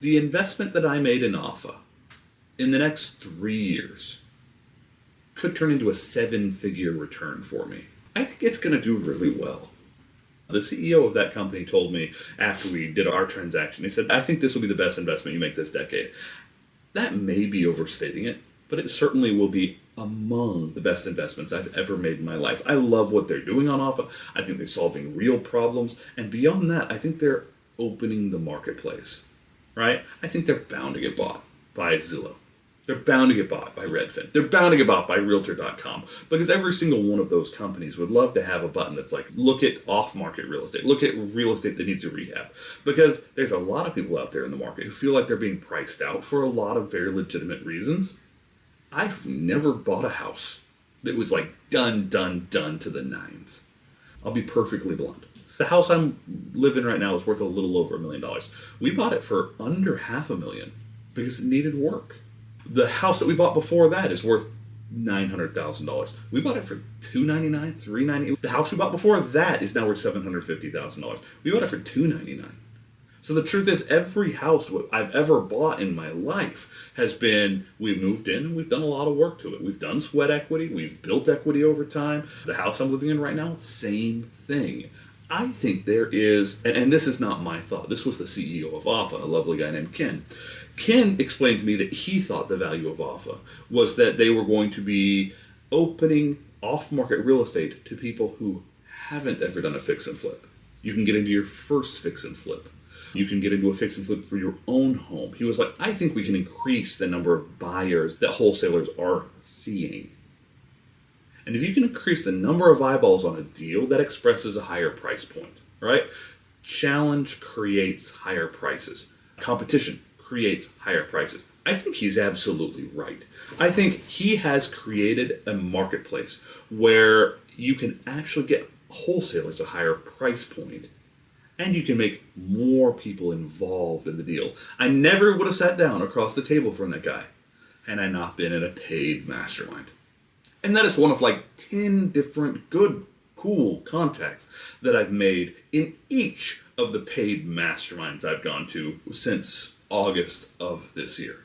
The investment that I made in Alpha in the next 3 years could turn into a 7-figure return for me. I think it's going to do really well. The CEO of that company told me after we did our transaction, he said, I think this will be the best investment you make this decade. That may be overstating it, but it certainly will be among the best investments I've ever made in my life. I love what they're doing on Alpha. I think they're solving real problems. And beyond that, I think they're opening the marketplace, right? I think they're bound to get bought by Zillow. They're bound to get bought by Redfin. They're bound to get bought by Realtor.com, because every single one of those companies would love to have a button that's like, look at off-market real estate. Look at real estate that needs a rehab. Because there's a lot of people out there in the market who feel like they're being priced out for a lot of very legitimate reasons. I've never bought a house that was like done to the nines. I'll be perfectly blunt. The house I'm living right now is worth a little over $1 million. We bought it for under $500,000 because it needed work. The house that we bought before that is worth $900,000. We bought it for $299,000, $399,000. The house we bought before that is now worth $750,000. We bought it for $299,000. So the truth is, every house I've ever bought in my life has been, we've moved in and we've done a lot of work to it. We've done sweat equity. We've built equity over time. The house I'm living in right now, same thing. I think there is, and this is not my thought. This was the CEO of Alpha, a lovely guy named Ken. Ken explained to me that he thought the value of Alpha was that they were going to be opening off-market real estate to people who haven't ever done a fix and flip. You can get into your first fix and flip. You can get into a fix and flip for your own home. He was like, I think we can increase the number of buyers that wholesalers are seeing. And if you can increase the number of eyeballs on a deal, that expresses a higher price point, right? Challenge creates higher prices. Competition creates higher prices. I think he's absolutely right. I think he has created a marketplace where you can actually get wholesalers a higher price point, and you can make more people involved in the deal. I never would have sat down across the table from that guy had I not been in a paid mastermind. And that is one of like 10 different good, cool contacts that I've made in each of the paid masterminds I've gone to since August of this year.